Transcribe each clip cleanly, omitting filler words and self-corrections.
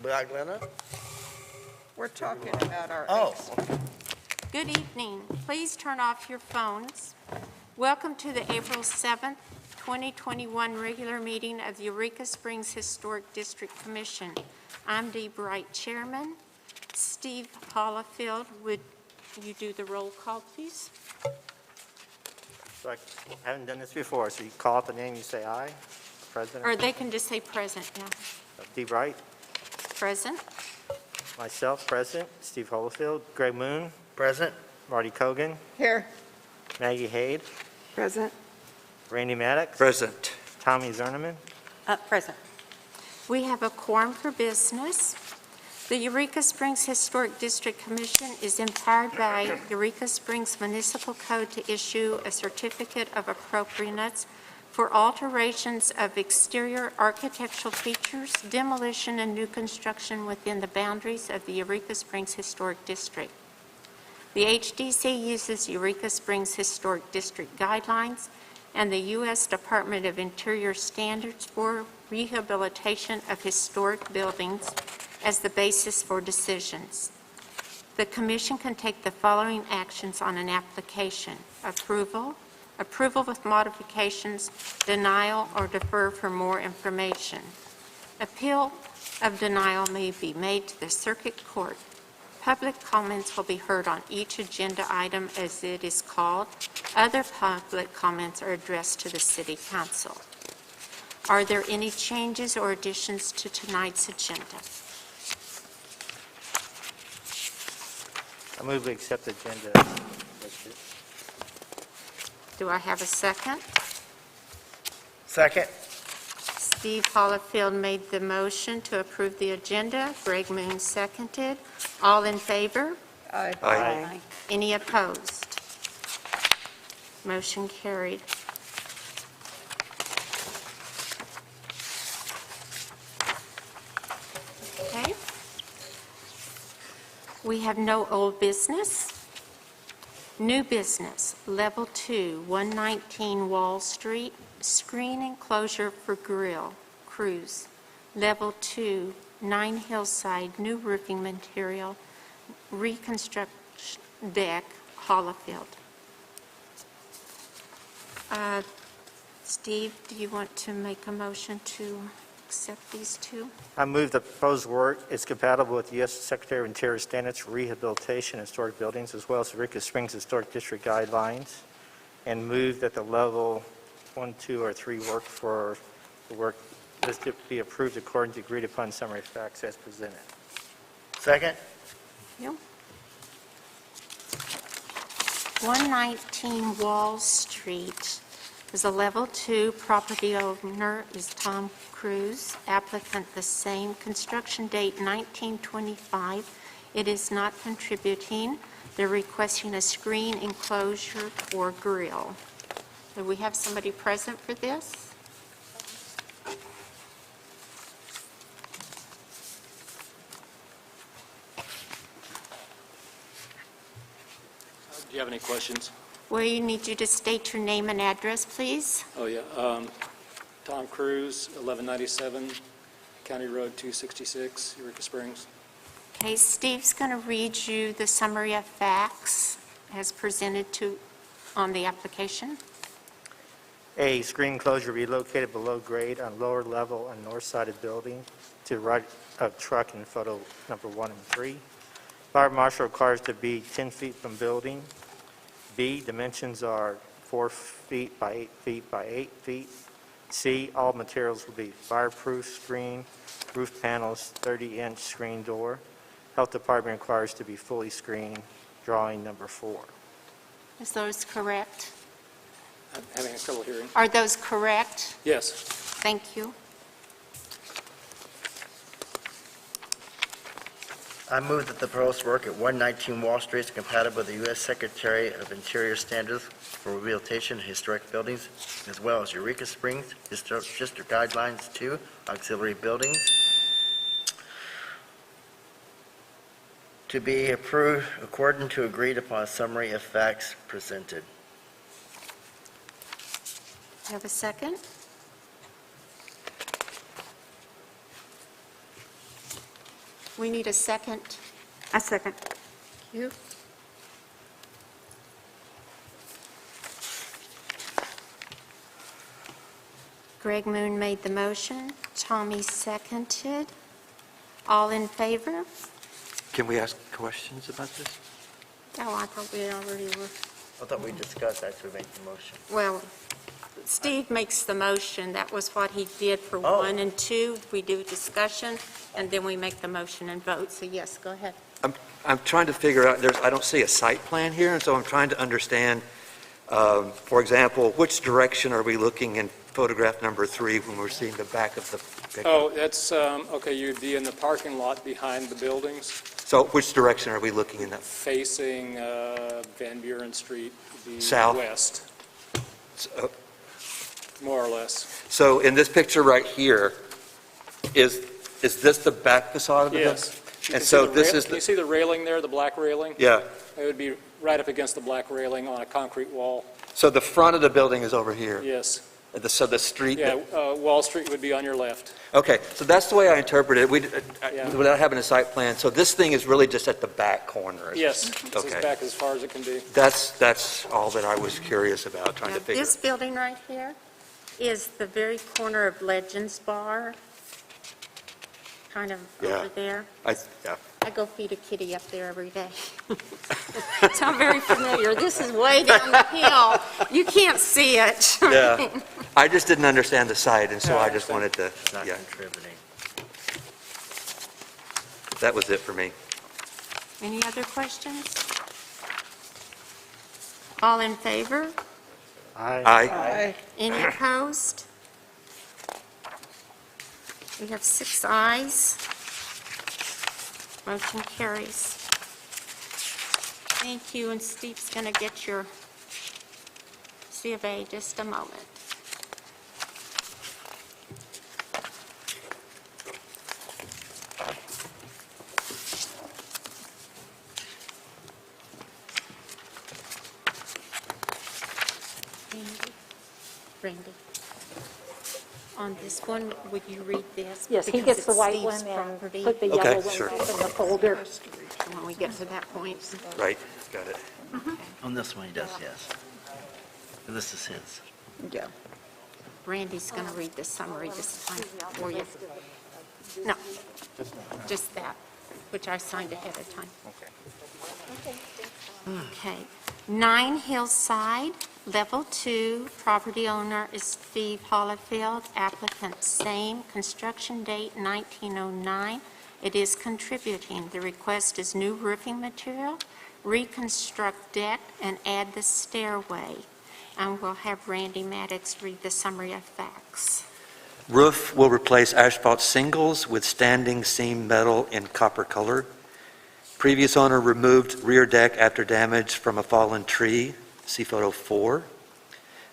Glenda? We're talking about our. Oh, Good evening. Please turn off your phones. Welcome to the April 7th, 2021 regular meeting of the Eureka Springs Historic District Commission. I'm Dee Bright, Chairman. Steve Hollifield, would you do the roll call, please? So I haven't done this before, so you call out the name, you say aye. President? Or they can just say present, yeah. Dee Bright, Present. myself, President, Steve Holofield, Greg Moon, present? Marty Cogan, Here. Maggie Haid, Present. Randy Maddox, Present. Tommy Zerneman. Present. We have a quorum for business. The Eureka Springs Historic District Commission is empowered by Eureka Springs Municipal Code to issue a certificate of appropriateness for alterations of exterior architectural features, demolition, and new construction within the boundaries of the Eureka Springs Historic District. The HDC uses Eureka Springs Historic District guidelines and the U.S. Department of Interior standards for rehabilitation of historic buildings as the basis for decisions. The Commission can take the following actions on an application: approval with modifications, denial, or defer for more information. Appeal of denial may be made to the Circuit Court. Public comments will be heard on each agenda item as it is called. Other public comments are addressed to the City Council. Are there any changes or additions to tonight's agenda? I move we accept the agenda. Do I have a second? Second? Steve Hollifield made the motion to approve the agenda. Greg Moon seconded. All in favor? Aye. Aye. Any opposed? Motion carried. Okay. We have no old business. New business, Level 2, 119 Wall Street, screen enclosure for grill, cruise. Level 2, 9 Hillside, new roofing material, reconstruction deck, Hollifield. Steve, do you want to make a motion to accept these two? I move the proposed work is compatible with the U.S. Secretary of Interior standards for rehabilitation of historic buildings, as well as Eureka Springs Historic District guidelines, and move that the level 1, 2, or 3 work for the work listed be approved according to agreed upon summary facts as presented. Second? You. 119 Wall Street is a Level 2. Property owner is Tom Cruise. Applicant the same. Construction date 1925. It is not contributing. They're requesting a screen enclosure or grill. Do we have somebody present for this? Do you have any questions? We need you to state your name and address, please. Oh, yeah. Tom Cruise, 1197 County Road 266, Eureka Springs. Okay, Steve's going to read you the summary of facts as presented on the application. A screen enclosure relocated below grade on lower level on north side of building to right of truck in photo number 1 and 3. Fire marshal requires to be 10 feet from building. B, dimensions are 4 feet by 8 feet by 8 feet. C, all materials will be fireproof screen, roof panels, 30-inch screen door. Health Department requires to be fully screened, drawing number 4. Is those correct? I'm having trouble hearing. Are those correct? Yes. Thank you. I move that the proposed work at 119 Wall Street is compatible with the U.S. Secretary of Interior standards for rehabilitation of historic buildings, as well as Eureka Springs District Guidelines 2, auxiliary buildings, to be approved according to agreed upon summary of facts presented. Have a second? We need a second. I second. You? Greg Moon made the motion. Tommy seconded. All in favor? Can we ask questions about this? Oh, I thought we already were. I thought we discussed after we make the motion. Well, Steve makes the motion. That was what he did for Oh. 1 and 2. We do discussion, and then we make the motion and vote. So yes, go ahead. I'm trying to figure out, I don't see a site plan here, and so I'm trying to understand, for example, which direction are we looking in photograph number 3 when we're seeing the back of the picture? Oh, that's, okay, you'd be in the parking lot behind the buildings, So which direction are we looking in that? facing Van Buren Street, the South? west, So- more or less. So in this picture right here, is this the back facade of the building? Yes. And so this is Can the, you see the railing there, the black railing? yeah, It would be right up against the black railing on a concrete wall. so the front of the building is over here? Yes. So the street? Yeah, Wall Street would be on your left. Okay, so that's the way I interpret it, Yeah. without having a site plan. So this thing is really just at the back corner? Yes, it's as Okay. back as far as it can be. That's all that I was curious about, trying Now, to figure. this building right here is the very corner of Legends Bar, kind of Yeah. over there. Yeah. I go feed a kitty up there every day. So I'm very familiar. This is way down the hill. You can't see it. Yeah. I just didn't understand the site, and so I just wanted to, It's not yeah, contributing. that was it for me. Any other questions? All in favor? Aye. Any opposed? We have 6 ayes. Motion carries. Thank you, and Steve's going to get your C of A just a moment. Randy, on this one, would you read this? Yes, he Because gets the it's white Steve's one and property. put the Okay, yellow one sure. back in the folder. When we get to that point. Right, got it. On this one, he does, yes. And this is his. Yeah. Randy's going to read the summary this time for you. No, just that, which I signed ahead of time. Okay. 9 Hillside, Level 2, property owner is Steve Hollifield, applicant same, construction date 1909. It is contributing. The request is new roofing material, reconstruct deck, and add the stairway. And we'll have Randy Maddox read the summary of facts. Roof will replace asphalt shingles with standing seam metal in copper color. Previous owner removed rear deck after damage from a fallen tree. See photo 4.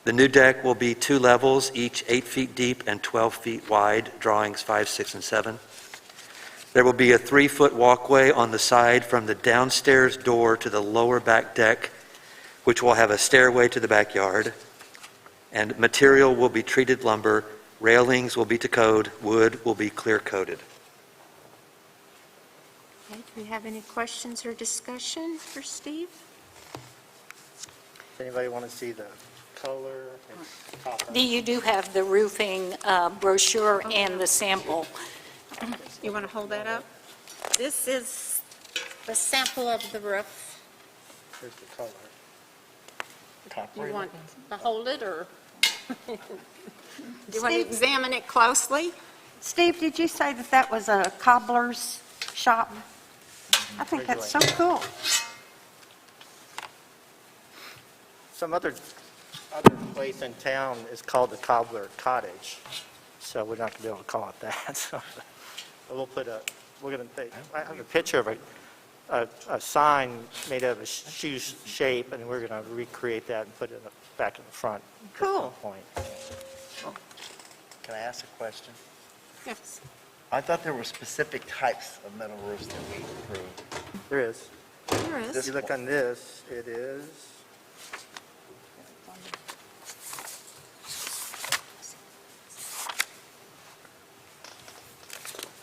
The new deck will be 2 levels, each 8 feet deep and 12 feet wide, drawings 5, 6, and 7. There will be a 3-foot walkway on the side from the downstairs door to the lower back deck, which will have a stairway to the backyard. And material will be treated lumber, railings will be to code, wood will be clear coated. Okay, do we have any questions or discussion for Steve? Does anybody want to see the color? It's copper. You do have the roofing brochure and the sample. You want to hold that up? This is the sample of the roof. Here's the color. You want to hold it, or do you want to examine it closely? Steve, did you say that that was a cobbler's shop? I think that's so cool. Some other place in town is called the Cobbler Cottage, so we're not going to be able to call it that. So, but we're going to, I have a picture of a sign made out of a shoe shape, and we're going to recreate that and put it back in the front. at some Cool. point. Can I ask a question? Yes. I thought there were specific types of metal roofs that we approved. There is. There is. If you look on this, it is,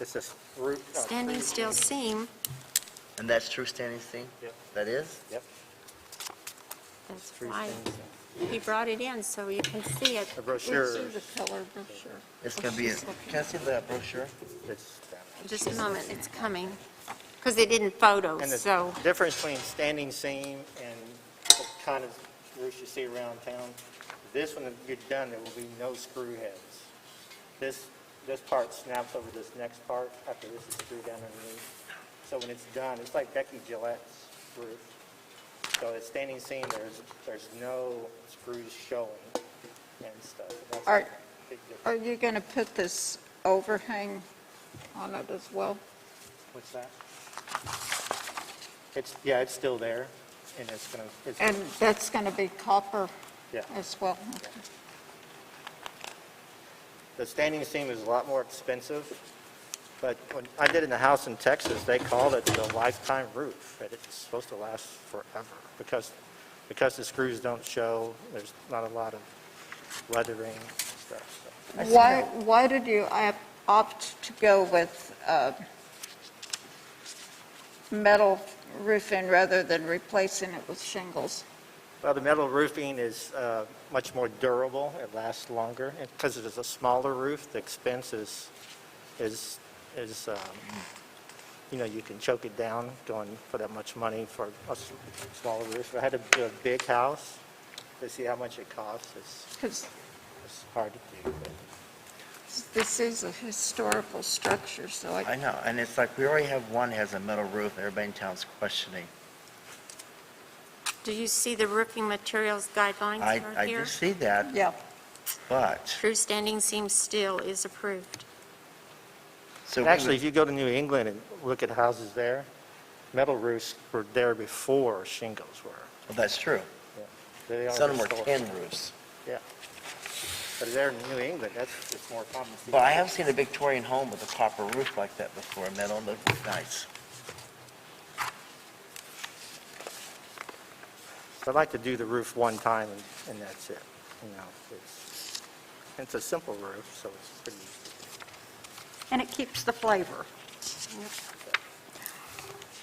It's a roof. Standing steel seam, And that's true standing seam? Yep. That is? Yep. that's True why standing seam. he brought it in, so you can see it. The brochure, color brochure. It's going to be, can I see the brochure? it's down there. Just a moment, it's coming, because they didn't photo, And the so, difference between standing seam and the kind of roofs you see around town, this one, when you're done, there will be no screw heads. This part snaps over this next part after this is screwed down underneath. So when it's done, it's like Becky Gillette's roof. So it's standing seam, there's no screws showing and stuff. That's Are- a big difference. Are you going to put this overhang on it as well? What's that? It's still there, and it's going to, And that's going to be copper yeah. as well? The standing seam is a lot more expensive, but when I did in the house in Texas, they called it the lifetime roof, and it's supposed to last forever, because the screws don't show, there's not a lot of weathering and stuff. So. Why did you opt to go with metal roofing rather than replacing it with shingles? Well, the metal roofing is much more durable, it lasts longer, and because it is a smaller roof, the expense is you can choke it down going for that much money for a smaller roof. If I had to do a big house to see how much it costs, Because it's hard to do. but- this is a historical structure, so I know, and it's like, we already have one that has a metal roof, and everybody in town's questioning. do you see the roofing materials guidelines I are here? do see that, yeah. but, True standing seam steel is approved. so we Actually, would- if you go to New England and look at houses there, metal roofs were there before shingles were. well, that's true. Yeah. They are Some were historic. tin roofs. Yeah. But there in New England, it's more common to see. But I have seen a Victorian home with a copper roof like that before, metal, looked nice. I'd like to do the roof one time and that's it. It's a simple roof, so it's pretty easy. And it keeps the flavor.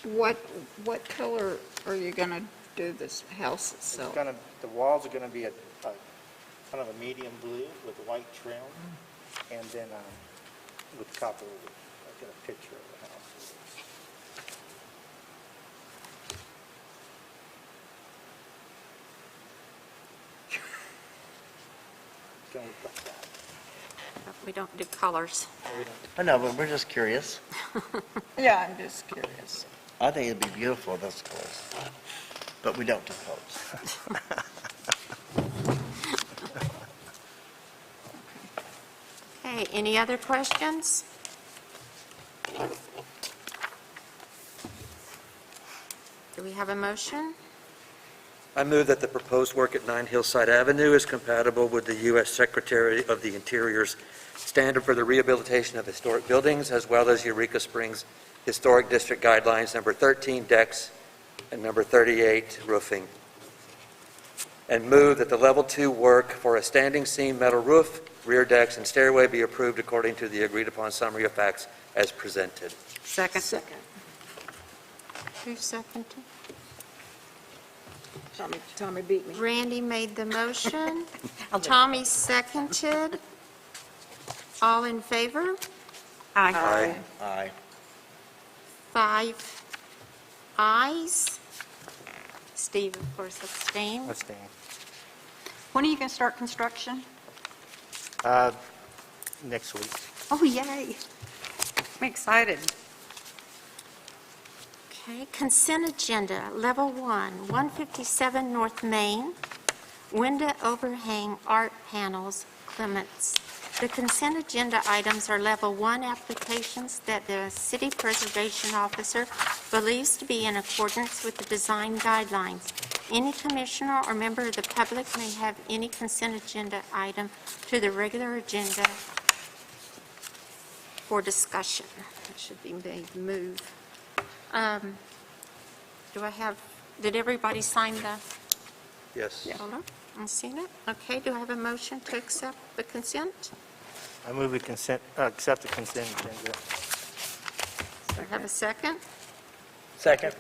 What color are you going to do this house It's itself? the walls are gonna be a kind of a medium blue with white trim, and then with copper roof. I've got a picture of the house. Don't look like that. We don't do colors. I know, but we're just curious. Yeah, I'm just curious. I think it'd be beautiful, those colors. But we don't do colors. Okay, any other questions? Do we have a motion? I move that the proposed work at 9 Hillside Avenue is compatible with the U.S. Secretary of the Interior's standard for the rehabilitation of historic buildings, as well as Eureka Springs Historic District Guidelines number 13, decks, and number 38, roofing. And move that the level 2 work for a standing seam metal roof, rear decks, and stairway be approved according to the agreed-upon summary of facts as presented. Second. Who seconded? Tommy beat me. Randy made the motion. Tommy seconded. All in favor? Aye. Aye. 5 ayes. Steve, of course, abstained. Let's stand. When are you going to start construction? Next week. Oh, yay. I'm excited. Okay, consent agenda, level 1, 157 North Main, window overhang art panels, Clements. The consent agenda items are level 1 applications that the city preservation officer believes to be in accordance with the design guidelines. Any commissioner or member of the public may have any consent agenda item to the regular agenda for discussion. That should be moved. Did everybody sign the Yes. folder? I've seen it. Okay, do I have a motion to accept the consent? I move we accept the consent agenda. Do I have a second? Second.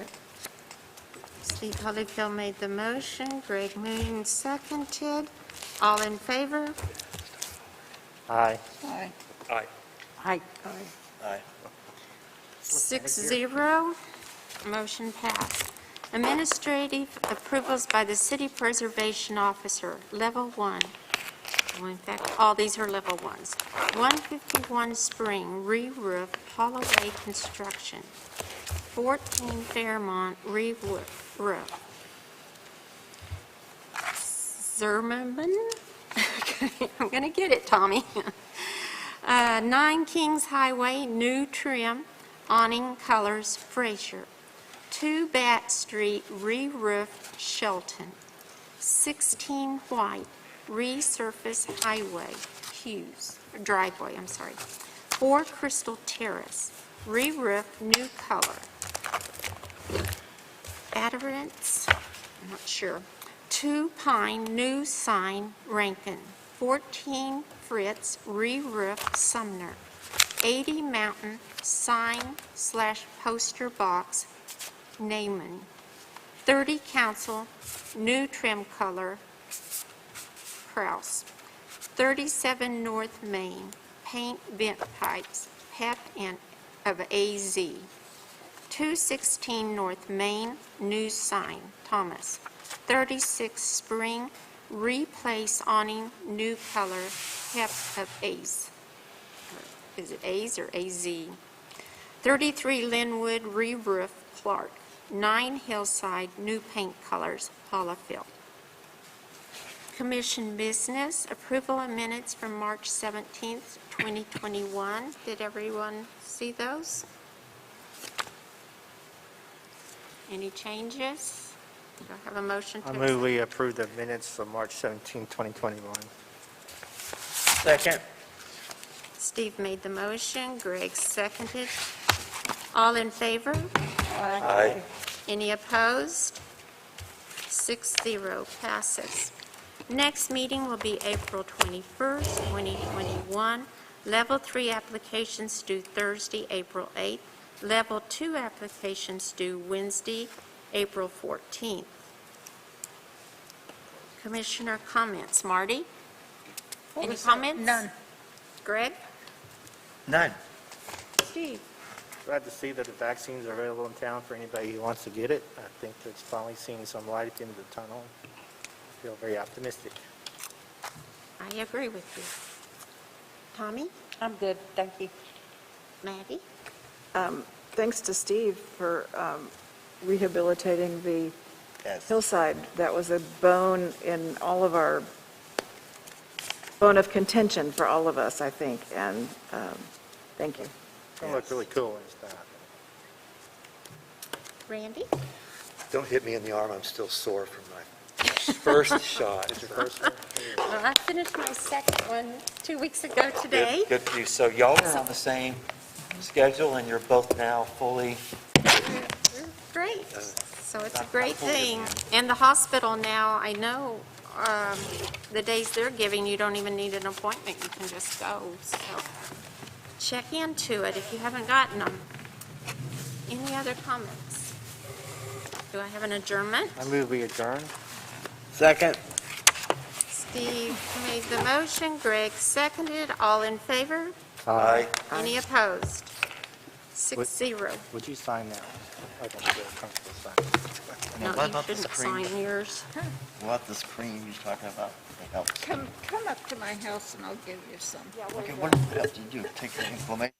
Steve Holyfield made the motion, Greg Moon seconded. All in favor? Aye. Aye. I, Aye. 6-0, motion passed. Administrative approvals by the city preservation officer, level 1. Well, in fact, all these are level 1s. 151 Spring, re-roof, Holloway Construction. 14 Fairmont, re-roof. Zimmerman? Okay, I'm going to get it, Tommy. 9 Kings Highway, new trim, awning colors, Fraser. 2 Bat Street, re-roof, Shelton. 16 White, resurface highway, Hughes, driveway, I'm sorry. 4 Crystal Terrace, re-roof, new color. Adherents, I'm not sure. 2 Pine, new sign, Rankin. 14 Fritz, re-roof, Sumner. 80 Mountain, sign/poster box, Naaman. 30 Council, new trim color, Kraus. 37 North Main, paint vent pipes, PEP and of AZ. 216 North Main, new sign, Thomas. 36 Spring, replace awning, new color, PEP of AZ. Is it AZ or AZ? 33 Linwood, re-roof, Clark. 9 Hillside, new paint colors, Hollowfield. Commission business, approval of minutes from March 17th, 2021. Did everyone see those? Any changes? Do I have a motion to I accept? move we approve the minutes for March 17, 2021. Second. Steve made the motion, Greg seconded. All in favor? Aye. Any opposed? 6-0 passes. Next meeting will be April 21st, 2021. Level 3 applications due Thursday, April 8th. Level 2 applications due Wednesday, April 14th. Commissioner comments. Marty? Any comments? None. Greg? None. Steve? Glad to see that the vaccines are available in town for anybody who wants to get it. I think it's finally seeing some light at the end of the tunnel. I feel very optimistic. I agree with you. Tommy? I'm good, thank you. Maddie? Thanks to Steve for rehabilitating the Yes. hillside. That was a bone in all of our, bone of contention for all of us, I think, and thank you. It's going to look really cool when it's done. Randy? Don't hit me in the arm, I'm still sore from my first shot. It's your first one? Well, I finished my second one 2 weeks ago today. Good for you. So y'all are on the same schedule, and you're both now fully, Great. So it's a great thing. And the hospital now, I know, the days they're giving, you don't even need an appointment. You can just go. So check into it if you haven't gotten them. Any other comments? Do I have an adjournment? I move we adjourn. Second. Steve made the motion, Greg seconded. All in favor? aye. Any opposed? 6-0. Would you sign now? I don't feel comfortable signing. No, What you about the shouldn't screen? sign yours. What the screen you're talking about? It helps. Come up to my house and I'll give you some. Okay, what else do you do? Take the inflammation?